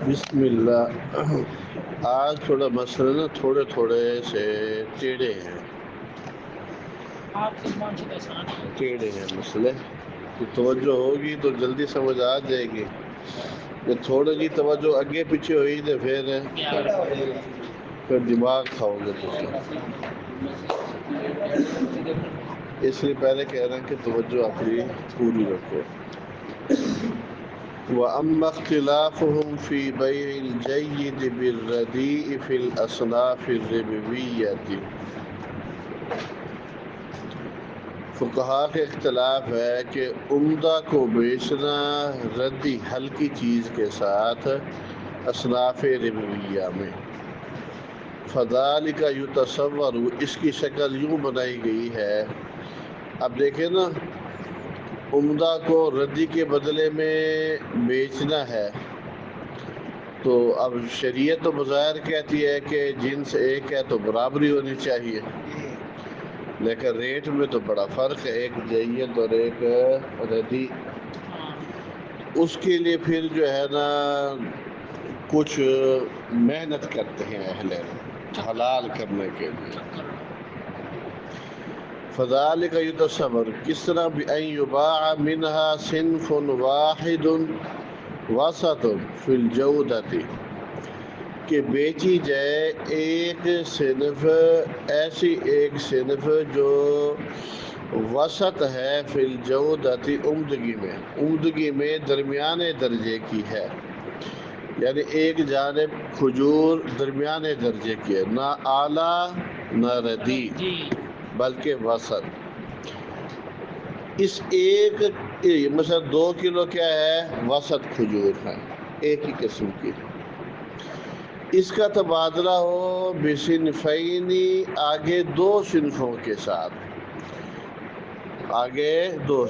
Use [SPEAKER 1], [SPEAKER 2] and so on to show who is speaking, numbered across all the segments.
[SPEAKER 1] بسم اللہ. آج تھوڑا مسئلہ نا تھوڑے تھوڑے سے ٹیڑھے ہیں. ٹیڑھے ہیں مسئلے کی توجہ ہوگی تو جلدی سمجھ آ جائے گی. کہ تھوڑے جی توجہ اگے پیچھے ہوئی تو پھر دماغ کھاؤ گے اس لیے پہلے کہہ رہے ہیں کہ توجہ اپنی پوری رکھو. وَأَمَّا اخْتِلَافُهُمْ فِي بَيْعِ الْجَيِّدِ بِالرَّدِيءِ فِي الْأَصْنَافِ الرِّبْوِيَّةِ. فقہا کے اختلاف ہے کہ عمدہ کو بیچنا ردی ہلکی چیز کے ساتھ اصناف ربویہ میں. فَذَلِكَ يُتَصَوَّرُ اس کی شکل یوں بنائی گئی ہے. اب دیکھیں نا، عمدہ کو ردی کے بدلے میں بیچنا ہے تو اب شریعت تو بظاہر کہتی ہے کہ جنس ایک ہے تو برابری ہونی چاہیے، لیکن ریٹ میں تو بڑا فرق ہے، ایک جیت اور ایک ردی. اس کے لیے پھر جو ہے نا کچھ محنت کرتے ہیں اہل حلال کرنے کے لیے. فَذَلِكَ يُتَصَوَّرُ کس طرح بِأَن يُبَاعَ مِنْهَا صِنْفٌ وَاحِدٌ وَسَطٌ فِي الْجَوْدَةِ کہ بیچی جائے ایک صنف، ایسی ایک صنف جو وسط ہے فی الجودۃ عمدگی میں درمیانے درجے کی ہے. یعنی ایک جانب کھجور درمیانے درجے کی ہے، نہ اعلیٰ نہ ردی بلکہ وسط. اس ایک مثلا 2 کلو کیا ہے، وسط کھجور ہے، ایک ہی قسم کی. اس کا تبادلہ ہو بصنفین آگے 2 صنفوں کے ساتھ. آگے 2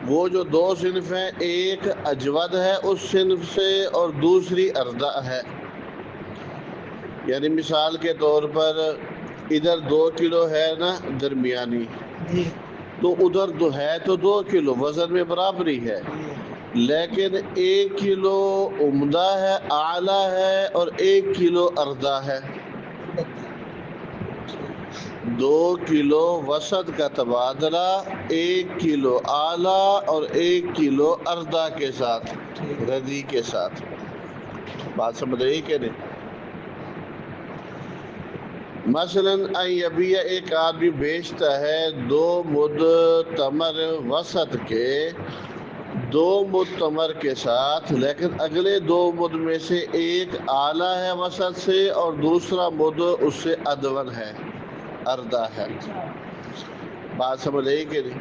[SPEAKER 1] وہ جو 2 صنف ہیں، ایک اجود ہے اس صنف سے اور دوسری اردع ہے. یعنی مثال کے طور پر ادھر 2 کلو ہے نا درمیانی، تو ادھر ہے تو 2 کلو وزن میں برابری ہے، لیکن 1 کلو عمدہ ہے اعلیٰ ہے اور 1 کلو اردع ہے. 2 کلو وسط کا تبادلہ 1 کلو اعلیٰ اور 1 کلو اردع کے ساتھ، ردی کے ساتھ. بات سمجھ رہی کہ نہیں؟ مثلاً ان یبیع ایک آدمی بیچتا ہے 2 مد تمر وسط کے 2 مد تمر کے ساتھ، لیکن اگلے 2 مد میں سے ایک اعلیٰ ہے وسط سے اور دوسرا مد اس سے ادون ہے، اردع ہے. بات سمجھ رہی کہ نہیں؟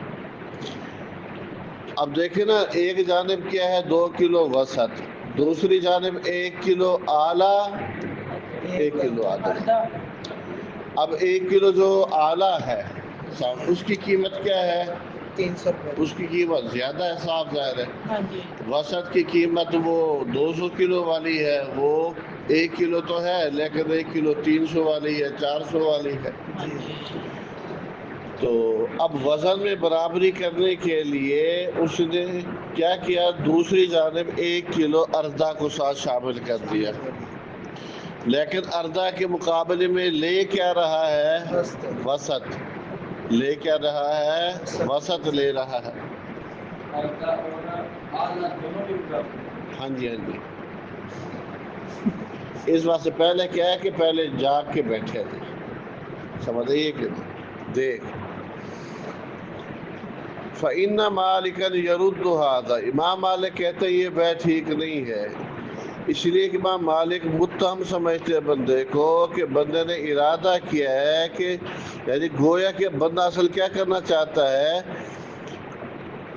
[SPEAKER 1] اب دیکھیں نا، ایک جانب کیا ہے 2 کلو وسط، دوسری جانب 1 کلو اعلیٰ 1 کلو ادون. اب 1 کلو جو اعلیٰ ہے اس کی قیمت کیا ہے،
[SPEAKER 2] 300 روپے.
[SPEAKER 1] اس کی قیمت زیادہ ہے، صاف ظاہر ہے. وسط کی قیمت وہ 200 کلو والی ہے، وہ 1 کلو تو ہے لیکن 1 کلو 300 والی ہے، 400 والی ہے. تو اب وزن میں برابری کرنے کے لیے اس نے کیا کیا، دوسری جانب 1 کلو اردع کو ساتھ شامل کر دیا، لیکن اردع کے مقابلے میں لے کیا رہا ہے، وسط. لے کیا رہا ہے، وسط لے رہا ہے. ہاں جی ہاں جی. اس بات سے پہلے کیا ہے کہ پہلے جاگ کے بیٹھے تھے، سمجھ رہی ہے کہ دیکھ. فَإِنَّ مَالِكًا يَرُدُّ هَذَا امام مالک کہتے ہیں یہ بیع ٹھیک نہیں ہے، اس لیے کہ امام مالک متہم سمجھتے ہیں بندے کو کہ بندے نے ارادہ کیا ہے کہ یعنی گویا کہ بندہ اصل کیا کرنا چاہتا ہے،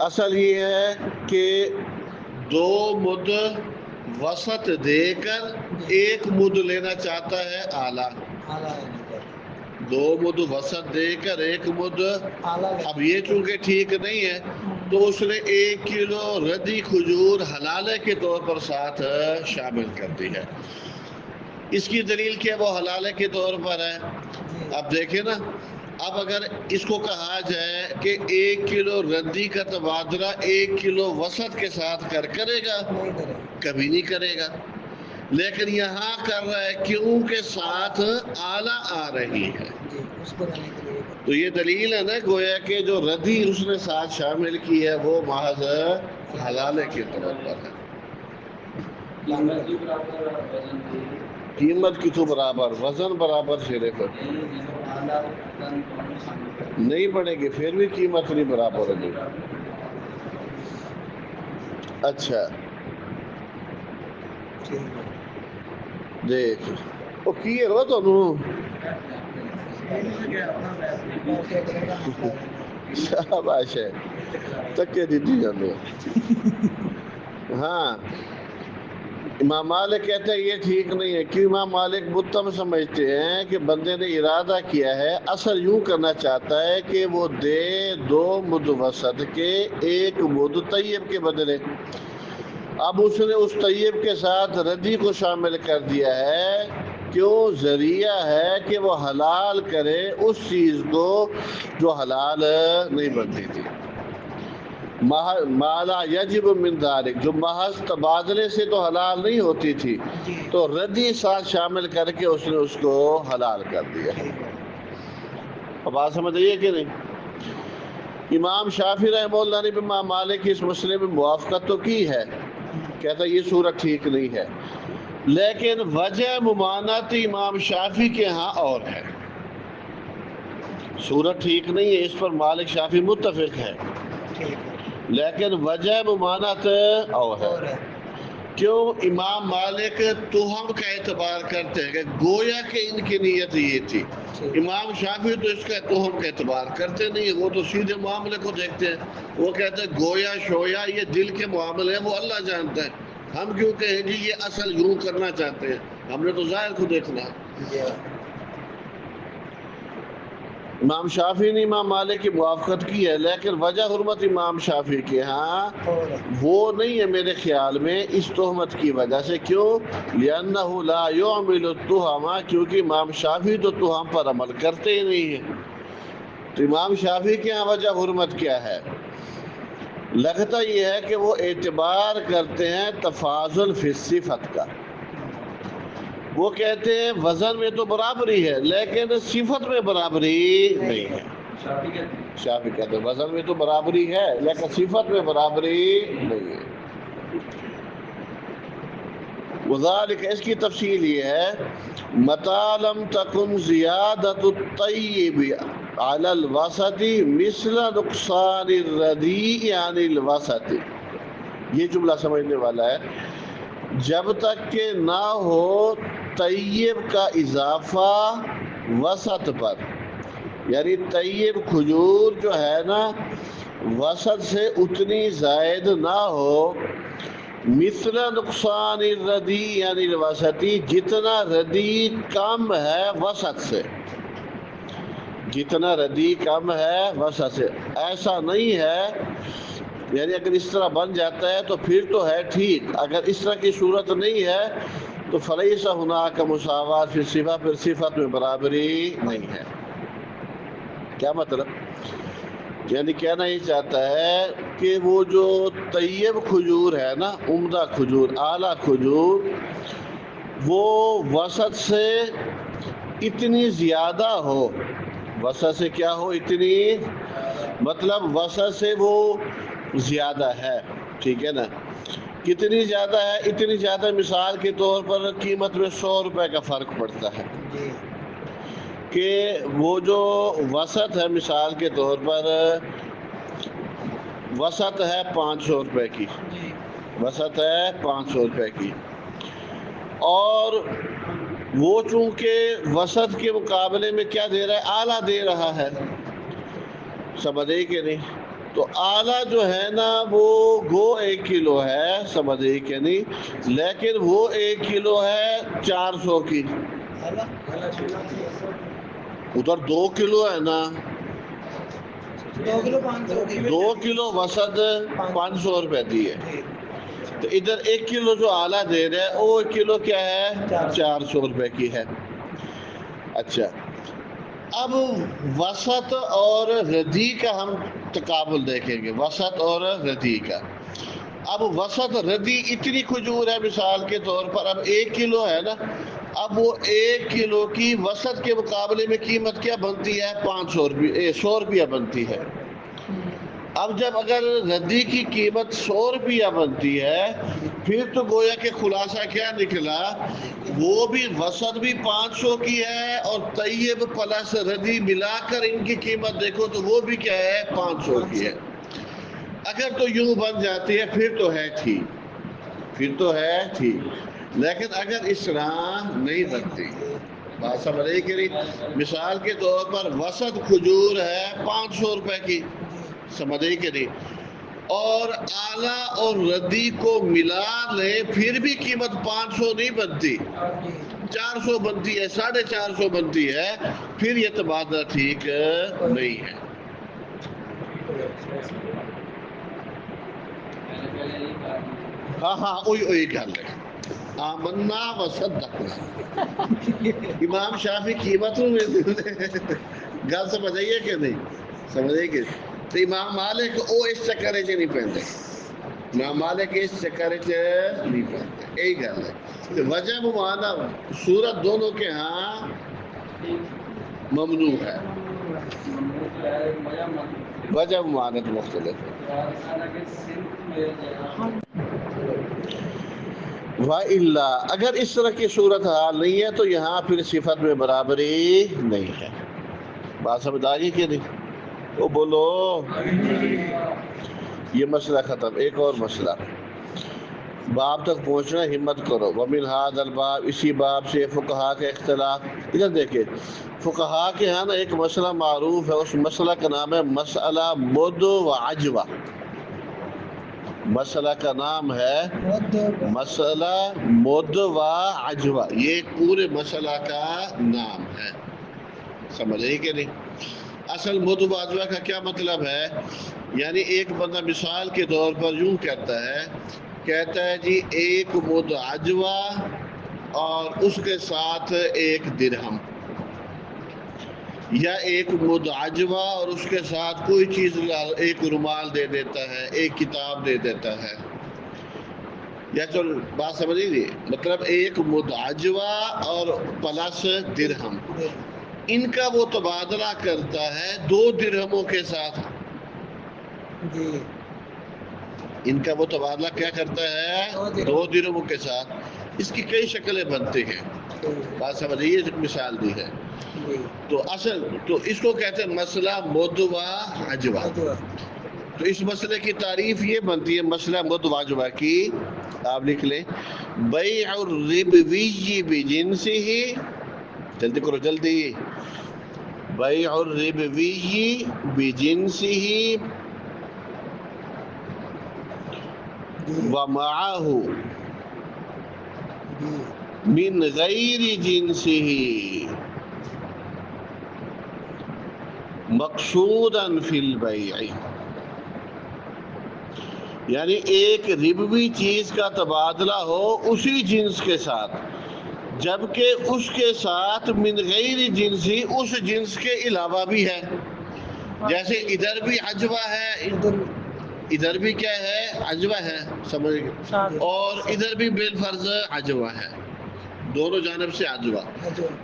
[SPEAKER 1] اصل یہ ہے کہ 2 مد وسط دے کر 1 مد لینا چاہتا ہے اعلیٰ. 2 مد وسط دے کر 1 مد. اب یہ چونکہ ٹھیک نہیں ہے تو اس نے 1 کلو ردی کھجور حلالے کے طور پر ساتھ شامل کر دی ہے. اس کی دلیل کیا، وہ حلالے کے طور پر ہے. اب دیکھیں نا، اب اگر اس کو کہا جائے کہ 1 کلو ردی کا تبادلہ 1 کلو وسط کے ساتھ کرے گا، کبھی نہیں کرے گا. لیکن یہاں کر رہا ہے کیوں کے ساتھ اعلیٰ آ رہی ہے. تو یہ دلیل ہے نا گویا کہ جو ردی اس نے ساتھ شامل کی ہے وہ محض حلالے کے طور پر ہے. قیمت کی تو برابر، وزن برابر صرف نہیں بڑھے گی، پھر بھی قیمت نہیں برابر ہوگی. اچھا دیکھ وہ کی ہے تو شاباش ہے تکے دیتی جاندو. ہاں امام مالک کہتے ہیں یہ ٹھیک نہیں ہے. کیوں؟ امام مالک متم سمجھتے ہیں کہ بندے نے ارادہ کیا ہے، اصل یوں کرنا چاہتا ہے کہ وہ دے 2 مد وسط کے 1 مد طیب کے بدلے. اب اس نے اس طیب کے ساتھ ردی کو شامل کر دیا ہے. کیوں؟ ذریعہ ہے کہ وہ حلال کرے اس چیز کو جو حلال نہیں بنتی تھی. مالا یجب من ذالک، جو محض تبادلے سے تو حلال نہیں ہوتی تھی، تو ردی ساتھ شامل کر کے اس نے اس کو حلال کر دیا. اب بات سمجھئے کہ نہیں؟ امام شافعی رحمہ اللہ نے امام مالک کی اس مسئلے میں موافقت تو کی ہے، کہتا ہے یہ صورت ٹھیک نہیں ہے، لیکن وجہ ممانعت امام شافعی کے ہاں اور ہے. صورت ٹھیک نہیں ہے، اس پر مالک شافعی متفق ہے، لیکن وجہ ممانعت اور ہے. کیوں؟ امام مالک تہم کا اعتبار کرتے ہیں کہ گویا کہ ان کی نیت یہ تھی. امام شافعی تو اس کا تہم کا اعتبار کرتے نہیں، وہ تو سیدھے معاملے کو دیکھتے ہیں. وہ کہتے ہیں گویا شویا یہ دل کے معاملے ہیں، وہ اللہ جانتا ہے. ہم کیوں کہیں جی یہ اصل یوں کرنا چاہتے ہیں، ہم نے تو ظاہر کو دیکھنا ہے. امام شافعی نے امام مالک کی موافقت کی ہے، لیکن وجہ حرمت امام شافعی کے ہاں وہ نہیں ہے میرے خیال میں اس تہمت کی وجہ سے. کیوں؟ لأنه لا يعمل التهم، کیونکہ امام شافعی تو تہم پر عمل کرتے ہی نہیں ہیں. تو امام شافعی کے ہاں وجہ حرمت کیا ہے؟ لگتا یہ ہے کہ وہ اعتبار کرتے ہیں تفاضل فی الصفت کا. وہ کہتے ہیں وزن میں تو برابری ہے لیکن صفت میں برابری نہیں ہے. شافعی کہتے ہیں وزن میں تو برابری ہے لیکن صفت میں برابری نہیں ہے. وذالک، اس کی تفصیل یہ ہے، متى لم تكن زیادة الطیب علی الوسط مثل نقصان الردیء عن الوسط. یہ جملہ سمجھنے والا ہے، جب تک کہ نہ ہو طیب کا اضافہ وسط پر، یعنی طیب کھجور جو ہے نا وسط سے اتنی زائد نہ ہو، مثل نقصان الردیء یعنی الوسطی، جتنا ردی کم ہے وسط سے، جتنا ردی کم ہے وسط سے. ایسا نہیں ہے، یعنی اگر اس طرح بن جاتا ہے تو پھر تو ہے ٹھیک، اگر اس طرح کی صورت نہیں ہے تو فلیس ہناک مساوات فی الصفۃ، پھر صفت میں برابری نہیں ہے. کیا مطلب؟ یعنی کہنا یہ چاہتا ہے کہ وہ جو طیب کھجور ہے نا، عمدہ کھجور، اعلیٰ کھجور، وہ وسط سے اتنی زیادہ ہو، وسط سے کیا ہو؟ اتنی، مطلب وسط سے وہ زیادہ ہے، ٹھیک ہے نا. کتنی زیادہ ہے؟ اتنی زیادہ مثال کے طور پر قیمت میں 100 روپے کا فرق پڑتا ہے. کہ وہ جو وسط ہے مثال کے طور پر وسط ہے 500 روپے کی، وسط ہے 500 روپے کی، اور وہ چونکہ وسط کے مقابلے میں کیا دے رہا ہے؟ اعلیٰ دے رہا ہے. سمجھے کہ نہیں؟ تو اعلیٰ جو ہے نا وہ گو 1 کلو ہے، سمجھے کہ نہیں، لیکن وہ 1 کلو ہے 400 کی، ادھر 2 کلو ہے نا، 2 کلو وسط 500 روپے دیے، تو ادھر 1 کلو جو اعلیٰ دے رہے ہیں وہ 1 کلو کیا ہے؟ 400 روپے کی ہے. اچھا، اب وسط اور ردی کا ہم تقابل دیکھیں گے، وسط اور ردی کا. اب وسط ردی اتنی کھجور ہے مثال کے طور پر، اب 1 کلو ہے نا، اب وہ 1 کلو کی وسط کے مقابلے میں قیمت کیا بنتی ہے؟ 500 روپیہ 100 روپیہ بنتی ہے۔ اب جب اگر ردی کی قیمت 100 روپیہ بنتی ہے، پھر تو گویا کہ خلاصہ کیا نکلا، وہ بھی وسط بھی 500 کی ہے اور طیب پلس ردی ملا کر ان کی قیمت دیکھو تو وہ بھی کیا ہے؟ 500 کی ہے۔ اگر تو یوں بن جاتی ہے پھر تو ہے ٹھیک، پھر تو ہے ٹھیک، لیکن اگر اس طرح نہیں بنتی، بات سمجھ رہی کہ نہیں؟ مثال کے طور پر وسط کھجور ہے 500 روپے کی، سمجھ رہی کہ نہیں؟ اور اعلیٰ اور ردی کو ملا لے پھر بھی قیمت 500 نہیں بنتی، 400 بنتی ہے، 450 بنتی ہے، پھر یہ تبادلہ ٹھیک نہیں ہے۔ ہاں ہاں وہی گل ہے، آمنا وصدقنا، امام شافی قیمت گل سمجھ آئیے کہ نہیں؟ سمجھ آئی کہ تو امام مالک او اس چکر نہیں پہنتے، امام مالک اس چکر نہیں پہنتے، یہی گل ہے۔ وجہ ممانع صورت دونوں کے ہاں ممنوع ہے، وجہ ممانعت مختلف ہے۔ وَإِلَّا اگر اس طرح کی صورتحال نہیں ہے تو یہاں پھر صفت میں برابری نہیں ہے۔ بات سمجھ آ گئی کہ نہیں؟ وہ بولو، یہ مسئلہ ختم۔ ایک اور مسئلہ، باب تک پہنچنا ہمت کرو۔ وَمِنْ هَذَا الْبَابِ اسی باب سے فقہا کے اختلاف۔ ادھر دیکھیں، فقہا کے ہاں نا ایک مسئلہ معروف ہے، اس مسئلہ کا نام ہے مسئلہ مد و عجوہ۔ مسئلہ کا نام ہے مسئلہ مد و عجوہ، یہ پورے مسئلہ کا نام ہے، سمجھ رہی کہ نہیں؟ اصل مد و عجوہ کا کیا مطلب ہے؟ یعنی ایک بندہ مثال کے طور پر یوں کہتا ہے جی 1 مد عجوہ اور اس کے ساتھ 1 درہم، یا 1 مد عجوہ اور اس کے ساتھ کوئی چیز، 1 رومال دے دیتا ہے، 1 کتاب دے دیتا ہے، یا چلو بات سمجھ لیجیے، مطلب 1 مد عجوہ اور پلس درہم، ان کا وہ تبادلہ کرتا ہے 2 درہموں کے ساتھ، ان کا وہ تبادلہ کیا کرتا ہے؟ 2 درہموں کے ساتھ۔ اس کی کئی شکلیں بنتے ہیں، بات سمجھئے، یہ مثال دی ہے۔ تو اصل تو اس کو کہتے ہیں مسئلہ مد و عجوہ۔ تو اس مسئلے کی تعریف یہ بنتی ہے، مسئلہ مد و عجوہ کی، آپ لکھ لیں، بیع الربوی بجنسہ، جلدی کرو جلدی، بیع الربوی بجنسہ ومعہ من غیر جنسہ مقصودا فی البیع، یعنی ایک ربوی چیز کا تبادلہ ہو اسی جنس کے ساتھ، جبکہ اس کے ساتھ من غیر جنسی، اس جنس کے علاوہ بھی ہے، جیسے ادھر بھی عجوہ ہے، ادھر بھی کیا ہے؟ عجوہ ہے، سمجھ گئے، اور ادھر بھی بالفرض عجوہ ہے، دونوں جانب سے عجوہ،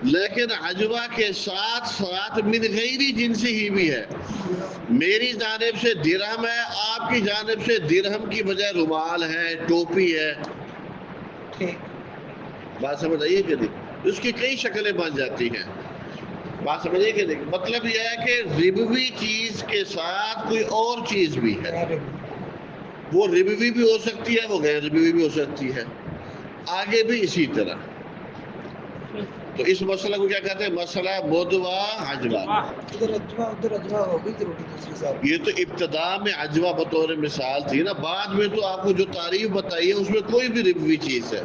[SPEAKER 1] لیکن عجوہ کے ساتھ ساتھ من غیری جنسی ہی بھی ہے، میری جانب سے درہم ہے، آپ کی جانب سے درہم کی بجائے رومال ہے، ٹوپی ہے، بات سمجھ آئیے کہ نہیں؟ اس کی کئی شکلیں بن جاتی ہیں، بات سمجھے کہ نہیں؟ مطلب یہ ہے کہ ربوی چیز کے ساتھ کوئی اور چیز بھی ہے، وہ ربوی بھی ہو سکتی ہے، وہ غیر ربوی بھی ہو سکتی ہے، آگے بھی اسی طرح۔ تو اس مسئلہ کو کیا کہتے ہیں؟ مسئلہ مد و عجوہ۔ یہ تو ابتدا میں عجوہ بطور مثال تھی نا، بعد میں تو آپ کو جو تعریف بتائی ہے اس میں کوئی بھی ربوی چیز ہے،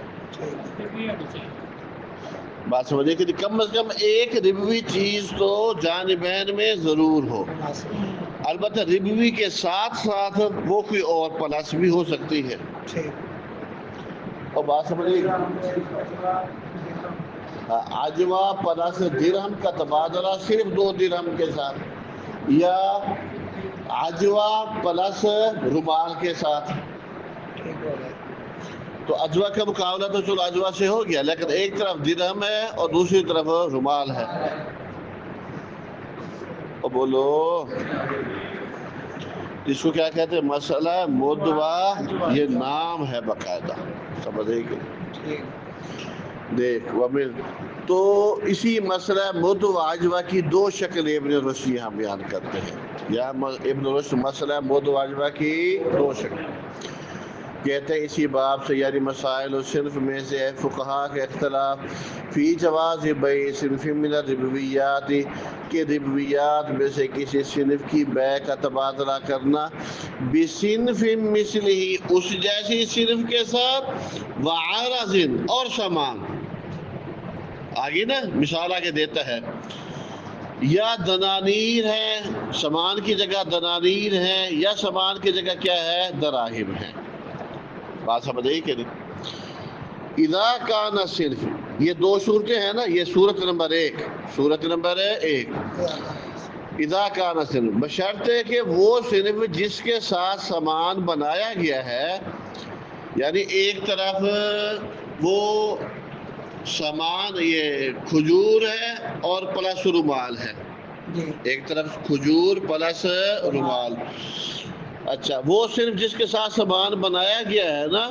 [SPEAKER 1] بات سمجھے کہ کم از کم ایک ربوی چیز تو جانبین میں ضرور ہو، البتہ ربوی کے ساتھ ساتھ وہ کوئی اور پلس بھی ہو سکتی ہے، اور بات سمجھے، عجوہ پلس درہم کا تبادلہ صرف 2 درہم کے ساتھ، یا عجوہ پلس رومال کے ساتھ، تو اجوا کا مقابلہ تو چلو اجوا سے ہو گیا، لیکن ایک طرف درہم ہے اور دوسری طرف رومال ہے. اور بولو اس کو کیا کہتے ہیں؟ مسئلہ مدوا، یہ نام ہے باقاعدہ، سمجھے گی؟ دیکھ تو اسی مسئلہ مدوا اجوا کی دو شکل ابن رشد یہاں بیان کرتے ہیں. یا ابن رشد مسئلہ مدوا اجوا کی دو شکل کہتے ہیں اسی باب سے، یعنی مسائل و صنف میں سے ہے فقہا کے اختلاف فی جواز بیع صنف من الربویات، کہ ربویات میں سے کسی صنف کی بیع کا تبادلہ کرنا بصنف مثلہ، اس جیسی صنف کے ساتھ، وعرض اور سامان. آگے نا مثال آگے دیتا ہے، یا دنانیر ہے، سامان کی جگہ دنانیر ہے، یا سامان کی جگہ کیا ہے؟ دراہم ہے. بات سمجھ آئی کہ نہیں؟ اذا کان صرف، یہ دو صورتیں ہیں نا، یہ صورت نمبر 1، صورت نمبر 1 اذا کان صرف، بشرط کہ وہ صرف جس کے ساتھ سامان بنایا گیا ہے، یعنی ایک طرف وہ سامان یہ کھجور ہے اور پلس رومال ہے، ایک طرف کھجور پلس رومال. اچھا، وہ صرف جس کے ساتھ سامان بنایا گیا ہے نا،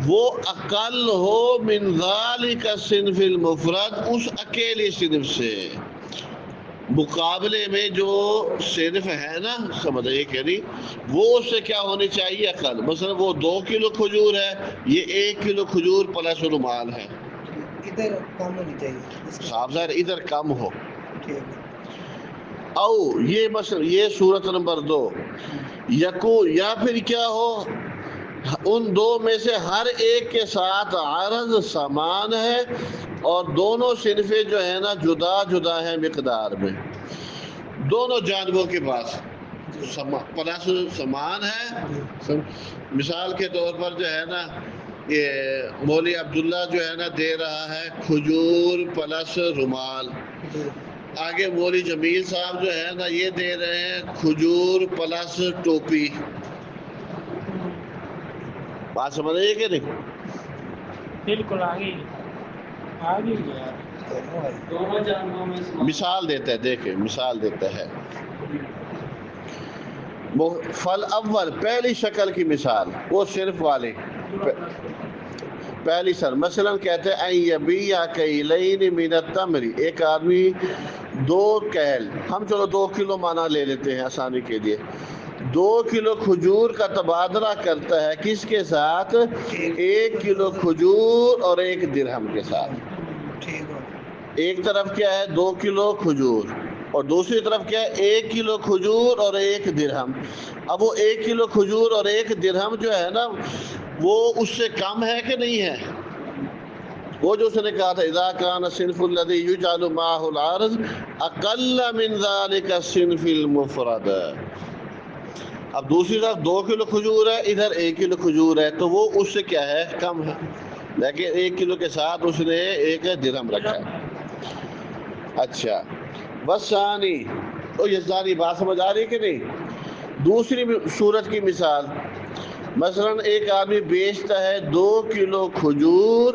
[SPEAKER 1] وہ اقل ہو من ذالک الصنف المفرد، اس اکیلی صنف سے، مقابلے میں جو صنف ہے نا، سمجھ آئی کہ نہیں، وہ اس سے کیا ہونی چاہیے؟ اقل. مثلا وہ 2 کلو کھجور ہے، یہ 1 کلو کھجور پلس رومال ہے،
[SPEAKER 2] ادھر کم ہونی چاہیے،
[SPEAKER 1] صاف ظاہر ادھر کم ہو. او یہ مثلا یہ صورت نمبر 2، یکو یا پھر کیا ہو، ان دو میں سے ہر ایک کے ساتھ عرض سامان ہے، اور دونوں صنفیں جو ہے نا جدا جدا ہیں مقدار میں، دونوں جانبوں کے پاس پلس سامان ہے. مثال کے طور پر جو ہے نا، یہ مولوی عبداللہ جو ہے نا دے رہا ہے کھجور پلس رومال، آگے مولوی جمیل صاحب جو ہے نا یہ دے رہے ہیں کھجور پلس ٹوپی. بات سمجھ رہی ہے کہ نہیں؟
[SPEAKER 3] بالکل آگے
[SPEAKER 1] مثال دیتا ہے، دیکھیں مثال دیتا ہے. فل اول، پہلی شکل کی مثال، وہ صرف والے پہلی سر مثلا کہتے ہیں این یبیع کیلین من التمر، ایک آدمی 2 کیل، ہم چلو 2 کلو مانا لے لیتے ہیں آسانی کے لیے، 2 کلو کھجور کا تبادلہ کرتا ہے کس کے ساتھ؟ 1 کلو کھجور اور 1 درہم کے ساتھ. ایک طرف کیا ہے؟ 2 کلو کھجور، اور دوسری طرف کیا ہے؟ 1 کلو کھجور اور 1 درہم. اب وہ 1 کلو کھجور اور 1 درہم جو ہے نا، وہ اس سے کم ہے کہ نہیں ہے؟ وہ جو اس نے کہا تھا اذا کان الصنف الذي يجعل معه العرض اقل من ذلك الصنف المفرد. اب دوسری طرف 2 کلو کھجور ہے، ادھر 1 کلو کھجور ہے، تو وہ اس سے کیا ہے؟ کم ہے، لیکن 1 کلو کے ساتھ اس نے 1 درہم رکھا ہے. اچھا، بس ثانی، تو یہ ساری بات سمجھ آ رہی کہ نہیں؟ دوسری صورت کی مثال، مثلا ایک آدمی بیچتا ہے 2 کلو کھجور،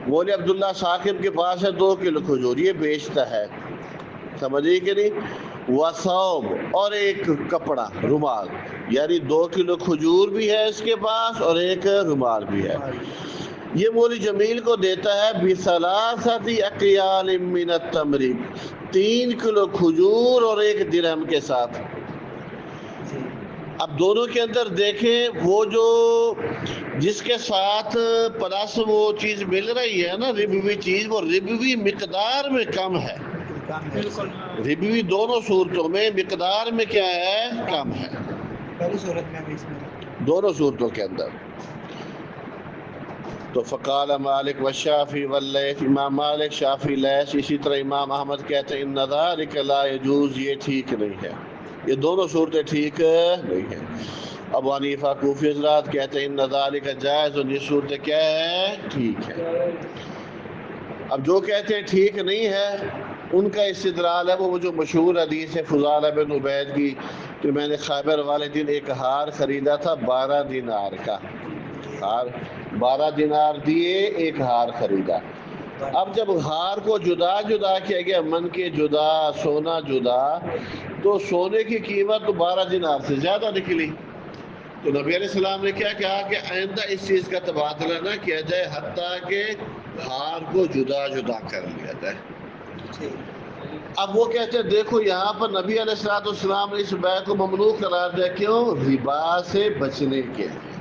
[SPEAKER 1] مولوی عبداللہ ثاقب کے پاس ہے 2 کلو کھجور، یہ بیچتا ہے، سمجھیے کہ نہیں؟ وثوب، اور 1 کپڑا رومال، یعنی 2 کلو کھجور بھی ہے اس کے پاس اور 1 رومال بھی ہے. یہ مولوی جمیل کو دیتا ہے بثلاثۃ اقیال من التمر، 3 کلو کھجور اور 1 درہم کے ساتھ. اب دونوں کے اندر دیکھیں، وہ جو جس کے ساتھ پلس وہ چیز مل رہی ہے نا، ربوی چیز، وہ ربوی مقدار میں کم ہے. ربوی دونوں صورتوں میں مقدار میں کیا ہے؟ کم ہے،
[SPEAKER 2] پہلی صورت میں
[SPEAKER 1] دونوں صورتوں کے اندر. تو فقال مالک والشافعی واللیث، امام مالک، شافعی، لیث، اسی طرح امام احمد کہتے ہیں ان ذلک لا یجوز، یہ ٹھیک نہیں ہے، یہ دونوں صورتیں ٹھیک نہیں ہیں. ابو حنیفہ کوفی حضرات کہتے ہیں ان ذلک جائز، یہ صورتیں کیا ہے؟ ٹھیک ہے. اب جو کہتے ہیں ٹھیک نہیں ہے، ان کا استدلال ہے وہ جو مشہور حدیث ہے فضالہ بن عبید کی، کہ میں نے خیبر والے دن ایک ہار خریدا تھا 12 دینار کا. ہار 12 دینار دیے، ایک ہار خریدا۔ اب جب ہار کو جدا جدا کیا گیا، من کے جدا، سونا جدا، تو سونے کی قیمت تو 12 دینار سے زیادہ نکلی۔ تو نبی علیہ السلام نے کیا کہا کہ آئندہ اس چیز کا تبادلہ نہ کیا جائے حتیٰ کہ ہار کو جدا جدا کر لیا جائے۔ اب وہ کہتے ہیں دیکھو یہاں پر نبی علیہ السلام نے اس بیع کو ممنوع قرار دیا، کیوں؟ ربا سے بچنے کے لیے۔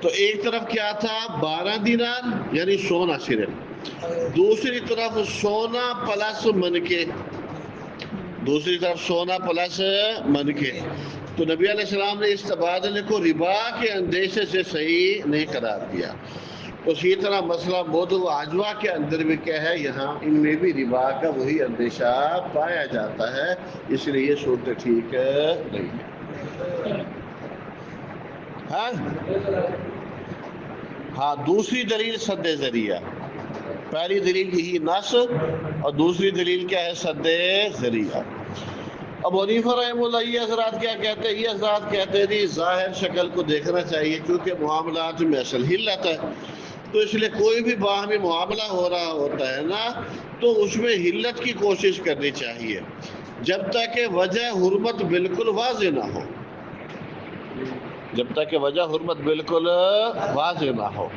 [SPEAKER 1] تو ایک طرف کیا تھا؟ 12 دینار یعنی سونا صرف، دوسری طرف سونا پلس من کے، دوسری طرف سونا پلس من کے۔ تو نبی علیہ السلام نے اس تبادلے کو ربا کے اندیشے سے صحیح نہیں قرار دیا۔ اسی طرح مسئلہ مد و عجوہ کے اندر بھی کیا ہے، یہاں ان میں بھی ربا کا وہی اندیشہ پایا جاتا ہے، اس لیے یہ صورت ٹھیک نہیں ہے۔ ہاں دوسری دلیل سد ذریعہ، پہلی دلیل یہی نص اور دوسری دلیل کیا ہے؟ سد ذریعہ۔ ابو حنیفہ رحمہ اللہ یہ حضرات کیا کہتے ہیں؟ یہ حضرات کہتے ہیں جی ظاہر شکل کو دیکھنا چاہیے، کیونکہ معاملات میں اصل حلت ہے، تو اس لیے کوئی بھی باہمی معاملہ ہو رہا ہوتا ہے نا، تو اس میں حلت کی کوشش کرنی چاہیے جب تک کہ وجہ حرمت بالکل واضح نہ ہو، جب تک کہ وجہ حرمت بالکل واضح نہ ہو۔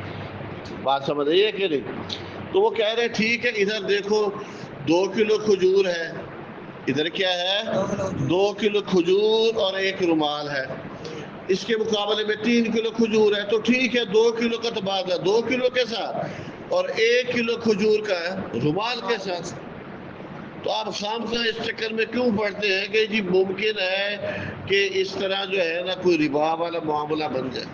[SPEAKER 1] بات سمجھ رہی ہے کہ نہیں؟ تو وہ کہہ رہے ٹھیک ہے، ادھر دیکھو 2 کلو کھجور ہے، ادھر کیا ہے؟ 2 کلو کھجور اور 1 رومال ہے، اس کے مقابلے میں 3 کلو کھجور ہے، تو ٹھیک ہے 2 کلو کا تبادلہ 2 کلو کے ساتھ اور 1 کلو کھجور کا رومال کے ساتھ۔ تو آپ خامخواہ اس چکر میں کیوں پڑھتے ہیں کہ جی ممکن ہے کہ اس طرح جو ہے نا کوئی ربا والا معاملہ بن جائے؟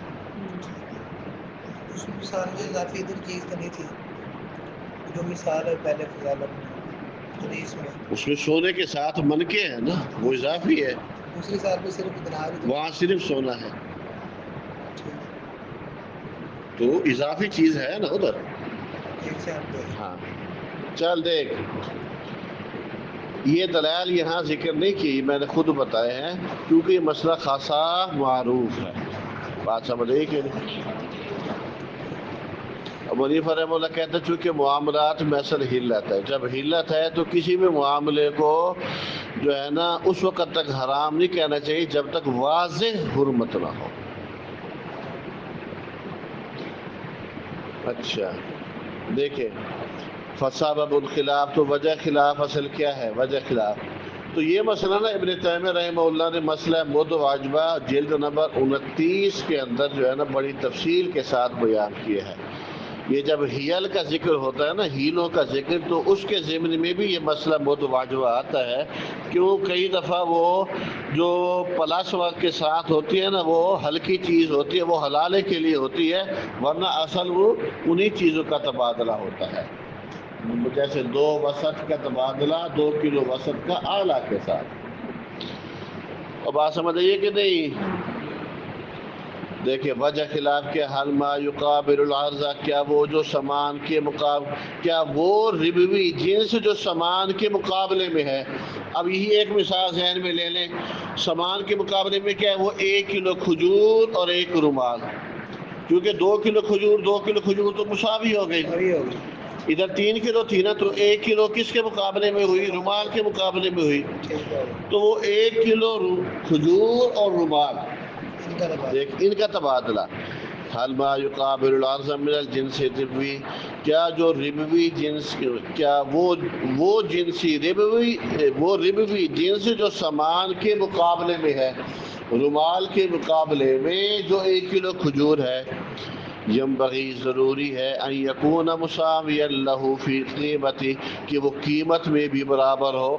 [SPEAKER 2] اس مثال میں اضافی ادھر چیز تو نہیں تھی جو مثال ہے پہلے فضالت حدیث میں،
[SPEAKER 1] اس میں سونے کے ساتھ من کے ہے نا، وہ اضافی ہے،
[SPEAKER 2] دوسری سال میں صرف دینار ہی
[SPEAKER 1] وہاں صرف سونا ہے، تو اضافی چیز ہے نا ادھر۔
[SPEAKER 2] ایک سے ہٹ گئے۔
[SPEAKER 1] ہاں چل دیکھ، یہ دلائل یہاں ذکر نہیں کی، میں نے خود بتائے ہیں، کیونکہ یہ مسئلہ خاصا معروف ہے۔ بات سمجھ رہی کہ نہیں؟ ابو حنیفہ رحمہ اللہ کہتے ہیں چونکہ معاملات میں اصل حلت ہے، جب حلت ہے تو کسی بھی معاملے کو جو ہے نا اس وقت تک حرام نہیں کہنا چاہیے جب تک واضح حرمت نہ ہو۔ اچھا دیکھیں، فسبب الخلاف، تو وجہ خلاف اصل کیا ہے؟ وجہ خلاف تو یہ مسئلہ نا ابن تیمیہ رحمہ اللہ نے مسئلہ مد و عجبہ جلد نمبر 29 کے اندر جو ہے نا بڑی تفصیل کے ساتھ بیان کیا ہے۔ یہ جب ہیل کا ذکر ہوتا ہے نا، ہیلوں کا ذکر، تو اس کے ضمن میں بھی یہ مسئلہ مد و عجبہ آتا ہے، کیوں کئی دفعہ وہ جو پلس وقت کے ساتھ ہوتی ہے نا وہ ہلکی چیز ہوتی ہے، وہ حلالے کے لیے ہوتی ہے، ورنہ اصل وہ انہی چیزوں کا تبادلہ ہوتا ہے، جیسے 2 وسط کا تبادلہ 2 کلو وسط کا اعلیٰ کے ساتھ۔ اور بات سمجھ آئیے کہ نہیں؟ دیکھیں وجہ خلاف کے حل ما یقابل العرضہ، کیا وہ جو سامان کے مقابلے، کیا وہ ربوی جنس جو سامان کے مقابلے میں ہے، اب یہی ایک مثال ذہن میں لے لیں، سامان کے مقابلے میں کیا ہے؟ وہ 1 کلو کھجور اور 1 رومال، کیونکہ 2 کلو کھجور تو مساوی ہو گئی، ادھر 3 کلو تھی نا، تو 1 کلو کس کے مقابلے میں ہوئی؟ رومال کے مقابلے میں ہوئی، تو وہ 1 کلو کھجور اور رومال، دیکھ ان کا تبادلہ۔ حل ما یقابل العرض من الجنس ربوی، کیا جو ربوی جنس، کیا وہ جنسی ربوی جنس جو سامان کے مقابلے میں ہے، رومال کے مقابلے میں جو 1 کلو کھجور ہے، ینبغی ضروری ہے ان یکون مساویا لہ فی قیمتی، کہ وہ قیمت میں بھی برابر ہو،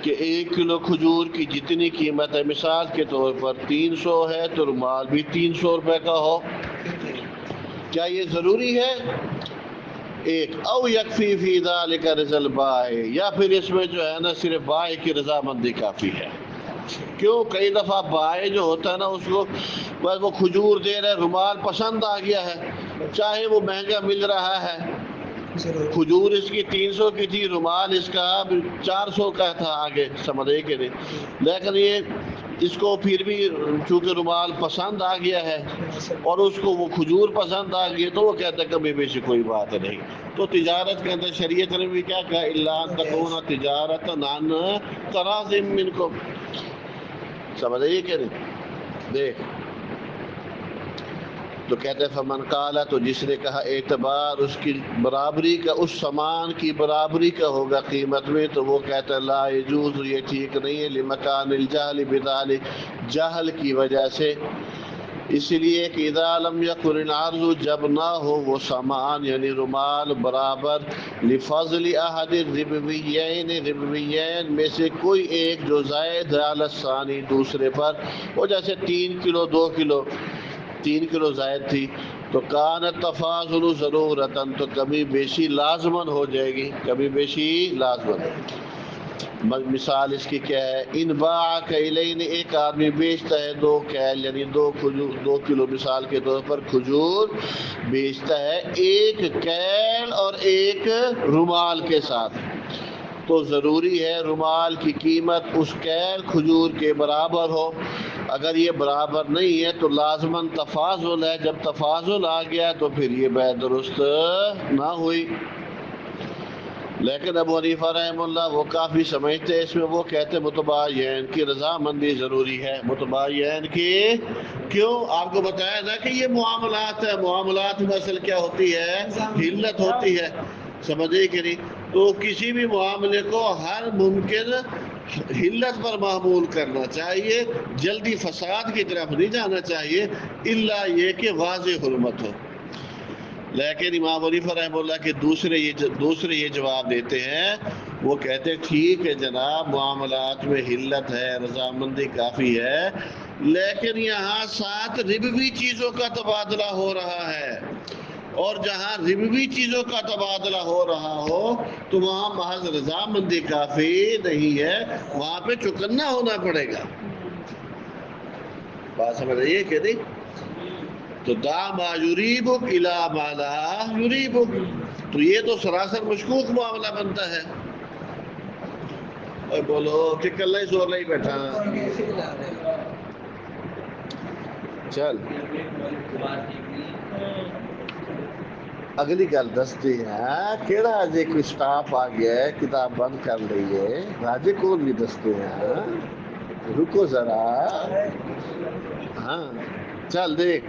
[SPEAKER 1] کہ 1 کلو کھجور کی جتنی قیمت ہے، مثال کے طور پر 300 ہے تو رومال بھی 300 روپے کا ہو، کیا یہ ضروری ہے؟ ایک او یکفی فی ذلک رضا البائع، یا پھر اس میں جو ہے نا صرف بائع کی رضامندی کافی ہے، کیوں کئی دفعہ بائع جو ہوتا ہے نا اس کو بس وہ کھجور دے رہے، رومال پسند آ گیا ہے، چاہے وہ مہنگا مل رہا ہے، کھجور اس کی 300 کی تھی، رومال اس کا 400 کا تھا، آگے سمجھے کہ نہیں، لیکن یہ اس کو پھر بھی چونکہ رومال پسند آ گیا ہے اور اس کو وہ کھجور پسند آ گئی تو وہ کہتا ہے کبھی بیشی کوئی بات نہیں. تو تجارت کے اندر شریعت نے بھی کیا کہا الا تکون تجارت عن تراض منکم. سمجھ آئیے کہ نہیں؟ دیکھ تو کہتے ہیں فمن قال تو جس نے کہا اعتبار اس کی برابری کا اس سامان کی برابری کا ہوگا قیمت میں تو وہ کہتا ہے لا یجوز یہ ٹھیک نہیں ہے لمکان الجہل بذلک جہل کی وجہ سے. اس لیے کہ اذا لم یکن العرض جب نہ ہو وہ سامان یعنی رومال برابر لفضل احد الربویین ربویین میں سے کوئی ایک جو زائد ہے علی الثانی دوسرے پر. وہ جیسے 3 کلو 2 کلو 3 کلو زائد تھی تو کانت تفاضل ضرورتاً تو کمی بیشی لازمن ہو جائے گی. کمی بیشی لازمن. مثال اس کی کیا ہے ان باع کیلین ایک آدمی بیچتا ہے 2 کیل یعنی 2 کلو مثال کے طور پر کھجور بیچتا ہے 1 کیل اور 1 رومال کے ساتھ. تو ضروری ہے رومال کی قیمت اس کیل کھجور کے برابر ہو. اگر یہ برابر نہیں ہے تو لازماً تفاضل ہے. جب تفاضل آ گیا تو پھر یہ بیع درست نہ ہوئی. لیکن ابو حنیفہ رحمہ اللہ وہ کافی سمجھتے ہیں اس میں. وہ کہتے متباین کی رضامندی ضروری ہے. متباین کی کیوں؟ آپ کو بتایا نا کہ یہ معاملات ہے. معاملات میں اصل کیا ہوتی ہے؟ حلت ہوتی ہے. سمجھے کہ نہیں؟ تو کسی بھی معاملے کو ہر ممکن حلت پر معمول کرنا چاہیے. جلدی فساد کی طرف نہیں جانا چاہیے الا یہ کہ واضح حرمت ہو. لیکن امام حنیفہ رحمہ اللہ کے دوسرے یہ جواب دیتے ہیں. وہ کہتے ٹھیک ہے جناب معاملات میں حلت ہے رضامندی کافی ہے لیکن یہاں ساتھ ربوی چیزوں کا تبادلہ ہو رہا ہے اور جہاں ربوی چیزوں کا تبادلہ ہو رہا ہو تو وہاں محض رضامندی کافی نہیں ہے. وہاں پہ چکنا ہونا پڑے گا. بات سمجھ رہی ہے کہ نہیں؟ تو دا ما یریبک الی ما لا یریبک. تو یہ تو سراسر مشکوک معاملہ بنتا ہے. اور بولو کہ کل نہیں زور نہیں بیٹھا. چل اگلی گل دستی ہے کیڑا اجے کوئی سٹاف آ گیا ہے کتاب بند کر رہی ہے راجے کو نہیں دستے ہیں. رکو ذرا. ہاں چل دیکھ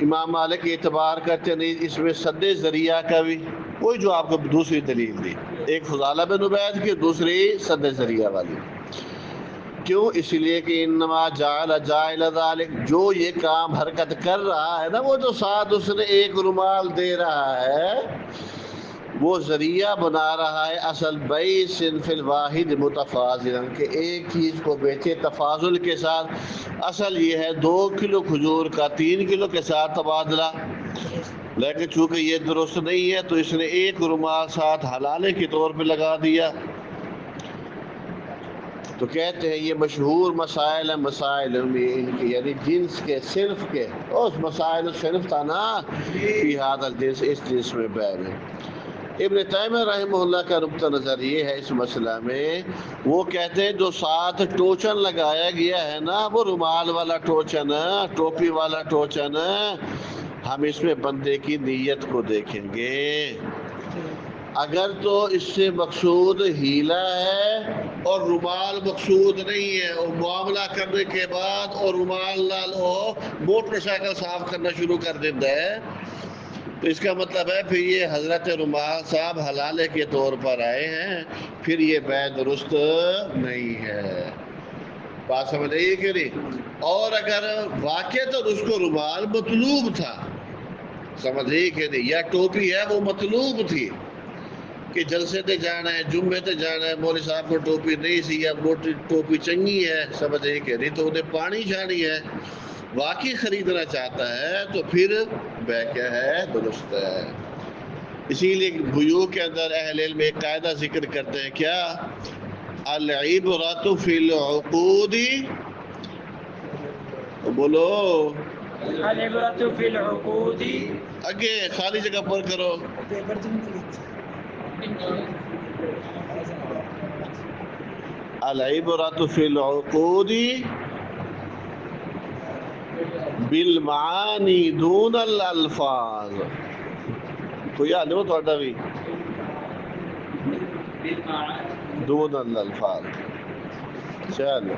[SPEAKER 1] امام مالک اعتبار کرتے نہیں اس میں سد ذریعہ کا بھی. وہی جو آپ کو دوسری دلیل دی ایک فضالہ بن عبید کی دوسری سد ذریعہ والی. کیوں؟ اس لیے کہ انما جعل ذلک جو یہ کام حرکت کر رہا ہے نا وہ جو ساتھ اس نے 1 رومال دے رہا ہے وہ ذریعہ بنا رہا ہے اصل بیع صنف الواحد متفاضلا کہ ایک چیز کو بیچے تفاضل کے ساتھ. اصل یہ ہے 2 کلو کھجور کا 3 کلو کے ساتھ تبادلہ. لیکن چونکہ یہ درست نہیں ہے تو اس نے 1 رومال ساتھ حلالے کے طور پہ لگا دیا. تو کہتے ہیں یہ مشہور مسائل ہیں. مسائل ان کے یعنی جنس کے صنف کے اس مسائل صنف تھا نا فی ھذا الجنس اس جنس میں بیع ہے. ابن تیمیہ رحمہ اللہ کا نقطہ نظر یہ ہے اس مسئلہ میں. وہ کہتے ہیں جو ساتھ ٹوچن لگایا گیا ہے نا وہ رومال والا ٹوچن ٹوپی والا ٹوچن ہم اس میں بندے کی نیت کو دیکھیں گے. اگر تو اس سے مقصود ہیلا ہے اور رومال مقصود نہیں ہے اور معاملہ کرنے کے بعد اور رومال لال ہو موٹر سائیکل صاف کرنا شروع کر دیتا ہے تو اس کا مطلب ہے پھر یہ حضرت رومال صاحب حلالے کے طور پر آئے ہیں. پھر یہ بیع درست نہیں ہے. بات سمجھ رہی کہ نہیں؟ اور اگر واقع تو اس کو رومال مطلوب تھا سمجھ رہی کہ نہیں یا ٹوپی ہے وہ مطلوب تھی کہ جلسے تے جانا ہے جمعے تے جانا ہے مولوی صاحب کو ٹوپی نہیں سی یا ٹوپی چنگی ہے سمجھ رہی کہ نہیں تو انہیں پانی چھانی ہے واقعی خریدنا چاہتا ہے تو پھر بیع کیا ہے درست ہے. اسی لیے بیوع کے اندر اہل علم ایک قاعدہ ذکر کرتے ہیں کیا العبرۃ فی العقود. بولو
[SPEAKER 3] العبرۃ فی العقود.
[SPEAKER 1] آگے خالی جگہ پر کرو. العبرۃ فی العقود بالمعانی دون الالفاظ. کوئی یاد ہے وہ تھوڑا بھی دون الالفاظ. چلو